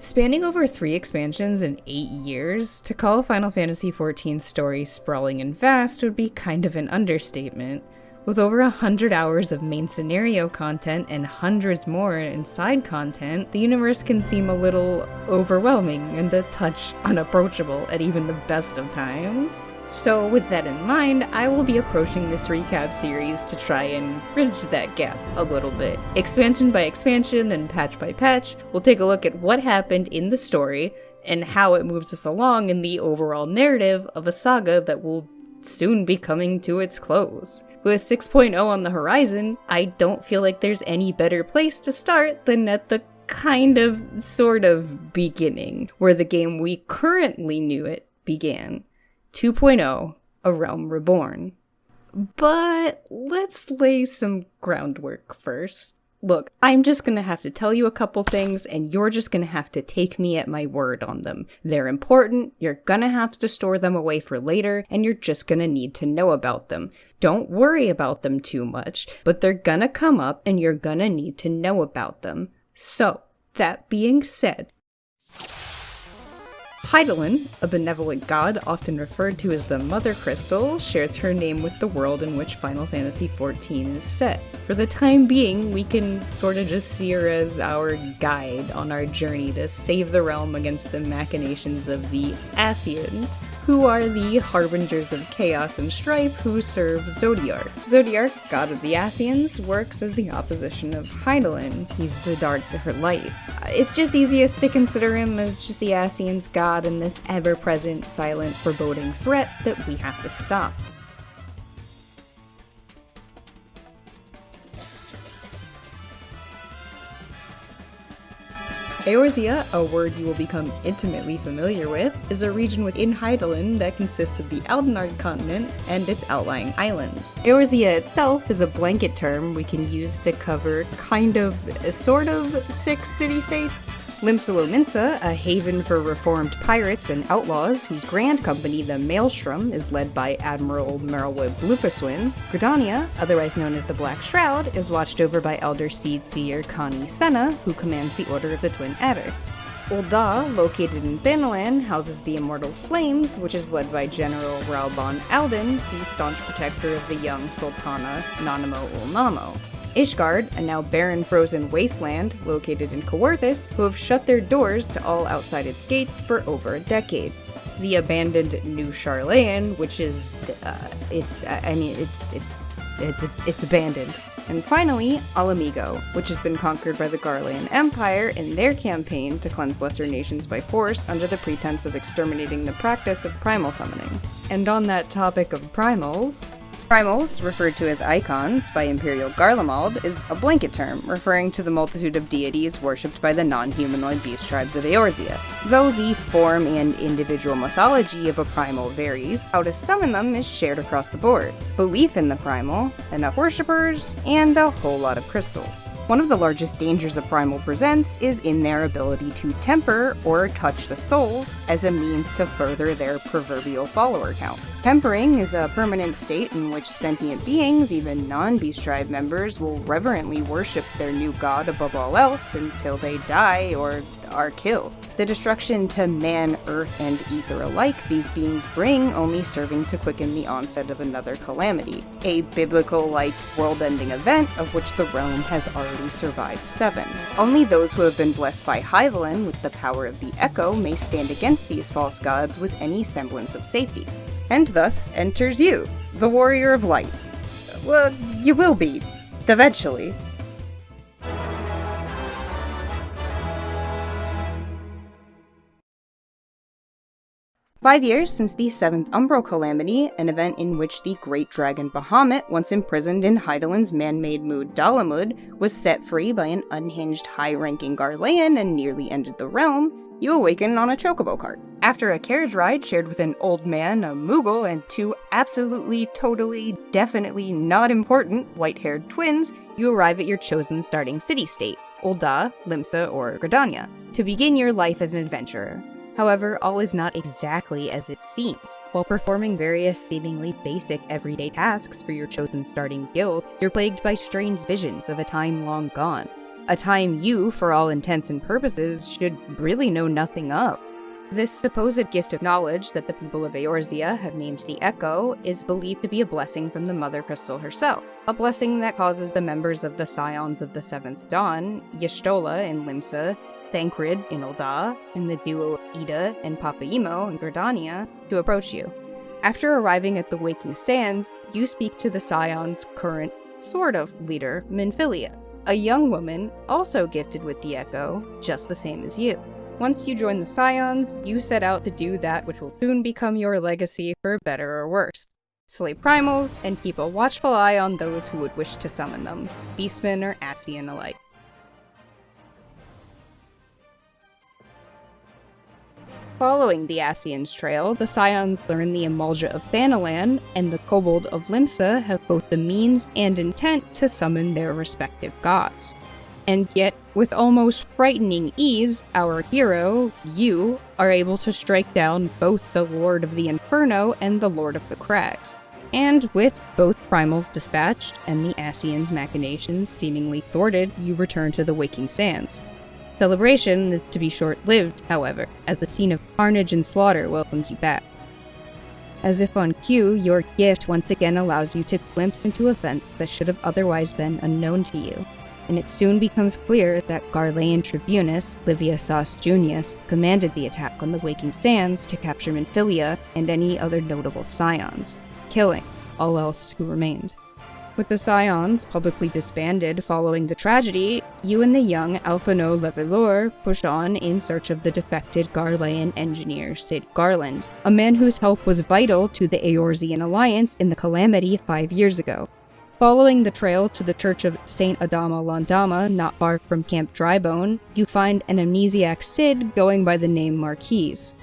Spanning over 3 expansions in 8 years, to call Final Fantasy XIV's story sprawling and vast would be kind of an understatement. With over 100 hours of main scenario content and hundreds more in side content, the universe can seem a little overwhelming and a touch unapproachable at even the best of times. So with that in mind, I will be approaching this recap series to try and bridge that gap a little bit. Expansion by expansion and patch by patch, we'll take a look at what happened in the story and how it moves us along in the overall narrative of a saga that will soon be coming to its close. With 6.0 on the horizon, I don't feel like there's any better place to start than at the sort of beginning, where the game we currently knew it began. 2.0, A Realm Reborn. But let's lay some groundwork first. Look, I'm just gonna have to tell you a couple things, and you're just gonna have to take me at my word on them. They're important, you're gonna have to store them away for later, and you're just gonna need to know about them. Don't worry about them too much, but they're gonna come up, and you're gonna need to know about them. So, that being said, Hydaelyn, a benevolent god often referred to as the Mother Crystal, shares her name with the world in which Final Fantasy XIV is set. For the time being, we can sort of just see her as our guide on our journey to save the realm against the machinations of the Ascians, who are the harbingers of chaos and strife who serve Zodiark. Zodiark, god of the Ascians, works as the opposition of Hydaelyn. He's the dark to her light. It's just easiest to consider him as just the Ascians' god and this ever-present, silent, foreboding threat that we have to stop. Eorzea, a word you will become intimately familiar with, is a region within Hydaelyn that consists of the Aldenard continent and its outlying islands. Eorzea itself is a blanket term we can use to cover sort of 6 city-states. Limsalo-Minsa, a haven for reformed pirates and outlaws whose grand company, the Maelstrom, is led by Admiral Merylwyn Blufuswyn. Gridania, otherwise known as the Black Shroud, is watched over by Elder Seed Seer Connie Cinna, who commands the Order of the Twin Adder. Ul'dah, located in Thanalan, houses the Immortal Flames, which is led by General Ralban Alden, the staunch protector of the young Sultana Nanamo Ul'Namo. Ishgard, a now barren frozen wasteland located in Kaworthus, who have shut their doors to all outside its gates for over a decade. The abandoned New Charlayan, which is, it's abandoned. And finally, Alamigo, which has been conquered by the Garlean Empire in their campaign to cleanse lesser nations by force under the pretense of exterminating the practice of primal summoning. And on that topic of primals, primals, referred to as icons by Imperial Garlemald, is a blanket term referring to the multitude of deities worshipped by the non-humanoid beast tribes of Eorzea. Though the form and individual mythology of a primal varies, how to summon them is shared across the board. Belief in the primal, enough worshippers, and a whole lot of crystals. One of the largest dangers a primal presents is in their ability to temper or touch the souls as a means to further their proverbial follower count. Tempering is a permanent state in which sentient beings, even non-beast tribe members, will reverently worship their new god above all else until they die or are killed. The destruction to man, earth, and ether alike these beings bring only serving to quicken the onset of another calamity, a biblical-like world-ending event of which the realm has already survived 7. Only those who have been blessed by Hydaelyn with the power of the Echo may stand against these false gods with any semblance of safety. And thus enters you, the Warrior of Light. Well, you will be, eventually. Five years since the 7th Umbral Calamity, an event in which the Great Dragon Bahamut, once imprisoned in Hydaelyn's man-made mood Dalamud, was set free by an unhinged high-ranking Garlean and nearly ended the realm, you awaken on a chocobo cart. After a carriage ride shared with an old man, a Moogle, and 2 absolutely, totally, definitely not important white-haired twins, you arrive at your chosen starting city-state, Ul'dah, Limsa, or Gridania, to begin your life as an adventurer. However, all is not exactly as it seems. While performing various seemingly basic everyday tasks for your chosen starting guild, you're plagued by strange visions of a time long gone. a time you, for all intents and purposes, should really know nothing of. This supposed gift of knowledge that the people of Eorzea have named the Echo is believed to be a blessing from the Mother Crystal herself, a blessing that causes the members of the Scions of the Seventh Dawn, Y'shtola in Limsa, Thancred in Ul'dah, and the duo Ida and Papaimo in Gridania, to approach you. After arriving at the Waking Sands, you speak to the Scion's current, sort of, leader, Minfilia, a young woman also gifted with the Echo, just the same as you. Once you join the Scions, you set out to do that which will soon become your legacy for better or worse. Slay primals, and keep a watchful eye on those who would wish to summon them, beastmen or Ascian alike. Following the Ascian's trail, the Scions learn the Emulja of Thanalan and the Kobold of Limsa have both the means and intent to summon their respective gods. And yet, with almost frightening ease, our hero, you, are able to strike down both the Lord of the Inferno and the Lord of the Crags. And with both primals dispatched and the Ascian's machinations seemingly thwarted, you return to the Waking Sands. Celebration is to be short-lived, however, as the scene of carnage and slaughter welcomes you back. As if on cue, your gift once again allows you to glimpse into events that should have otherwise been unknown to you, and it soon becomes clear that Garlean Tribunus, Livia Sas Junius, commanded the attack on the Waking Sands to capture Minfilia and any other notable Scions, killing all else who remained. With the Scions publicly disbanded following the tragedy, you and the young Alphino Levelor push on in search of the defected Garlean engineer Cid Garland, a man whose help was vital to the Eorzean alliance in the calamity 5 years ago. Following the trail to the church of Saint Adama Landama, not far from Camp Drybone, you find an amnesiac Cid going by the name Marquise.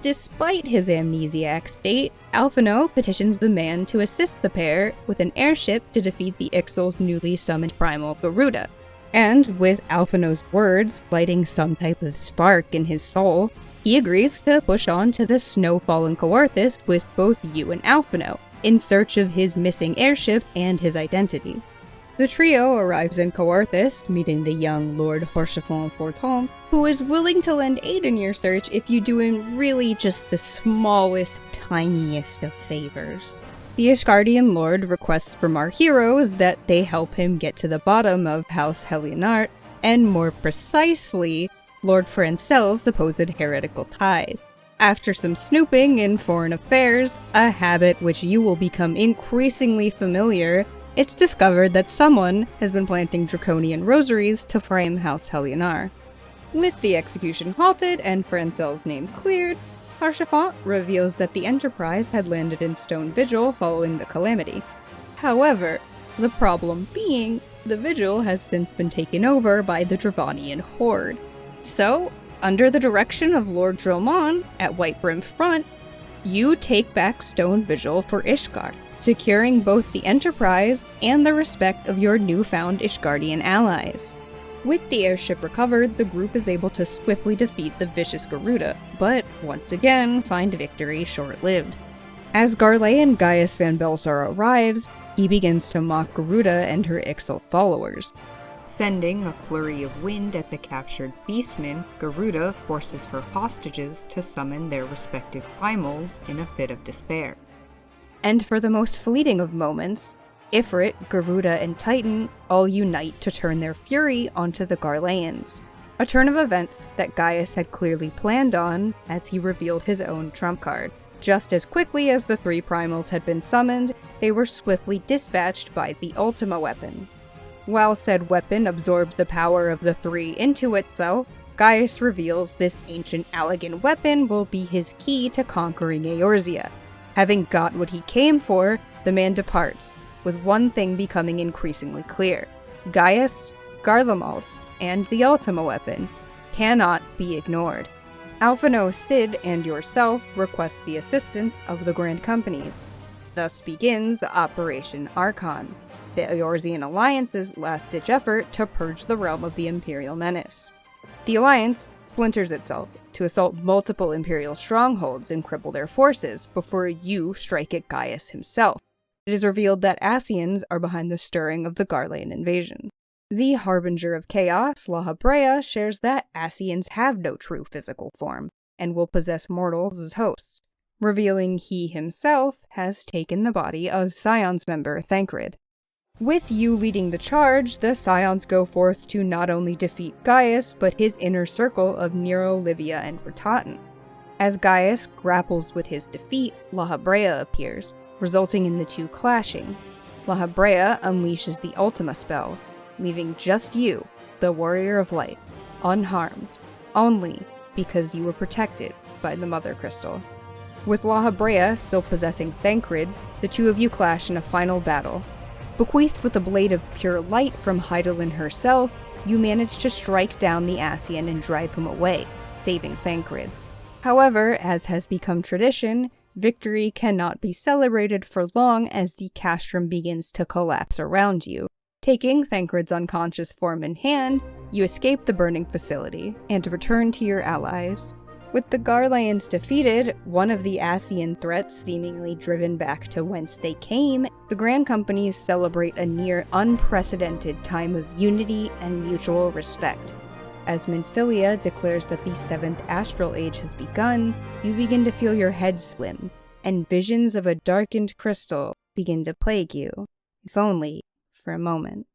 Despite his amnesiac state, Alphino petitions the man to assist the pair with an airship to defeat the Ixal's newly summoned primal Garuda. And with Alphino's words lighting some type of spark in his soul, he agrees to push on to the snow-fallen Coarthus with both you and Alphino, in search of his missing airship and his identity. The trio arrives in Coarthus, meeting the young Lord Horchefon Fortons, who is willing to lend aid in your search if you do him really just the smallest, tiniest of favors. The Ishgardian Lord requests from our heroes that they help him get to the bottom of House Helionart, and more precisely, Lord Francel's supposed heretical ties. After some snooping in foreign affairs, a habit which you will become increasingly familiar, it's discovered that someone has been planting draconian rosaries to frame House Helionar. With the execution halted and Francel's name cleared, Harshafont reveals that the Enterprise had landed in Stone Vigil following the calamity. However, the problem being, the Vigil has since been taken over by the Dravanian Horde. So, under the direction of Lord Dromon at Whitebrim Front, you take back Stone Vigil for Ishgard, securing both the Enterprise and the respect of your newfound Ishgardian allies. With the airship recovered, the group is able to swiftly defeat the vicious Garuda, but once again find victory short-lived. As Garlean Gaius Van Belsar arrives, he begins to mock Garuda and her Ixal followers. Sending a flurry of wind at the captured beastmen, Garuda forces her hostages to summon their respective primals in a fit of despair. And for the most fleeting of moments, Ifrit, Garuda, and Titan all unite to turn their fury onto the Garleans. A turn of events that Gaius had clearly planned on as he revealed his own trump card. Just as quickly as the three primals had been summoned, they were swiftly dispatched by the Ultima weapon. While said weapon absorbed the power of the three into itself, Gaius reveals this ancient Allagan weapon will be his key to conquering Eorzea. Having got what he came for, the man departs, with one thing becoming increasingly clear. Gaius, Garlemald, and the Ultima weapon cannot be ignored. Alphino, Cid, and yourself request the assistance of the Grand Companies. Thus begins Operation Archon, the Eorzean Alliance's last-ditch effort to purge the realm of the Imperial menace. The Alliance splinters itself to assault multiple Imperial strongholds and cripple their forces before you strike at Gaius himself. It is revealed that Ascians are behind the stirring of the Garlean invasion. The Harbinger of Chaos, La Habrea, shares that Ascians have no true physical form, and will possess mortals as hosts, revealing he himself has taken the body of Scion's member Thancred. With you leading the charge, the Scions go forth to not only defeat Gaius, but his inner circle of Nero, Livia, and Vertaten. As Gaius grapples with his defeat, La Habrea appears, resulting in the two clashing. La Habrea unleashes the Ultima spell, leaving just you, the Warrior of Light, unharmed, only because you were protected by the Mother Crystal. With La Habrea still possessing Thancred, the two of you clash in a final battle. Bequeathed with a blade of pure light from Hydaelyn herself, you manage to strike down the Ascian and drive him away, saving Thancred. However, as has become tradition, victory cannot be celebrated for long as the castrum begins to collapse around you. Taking Thancred's unconscious form in hand, you escape the burning facility and return to your allies. With the Garleans defeated, one of the Ascian threats seemingly driven back to whence they came, the Grand Companies celebrate a near unprecedented time of unity and mutual respect. As Minfilia declares that the 7th Astral Age has begun, you begin to feel your head swim, and visions of a darkened crystal begin to plague you, if only for a moment.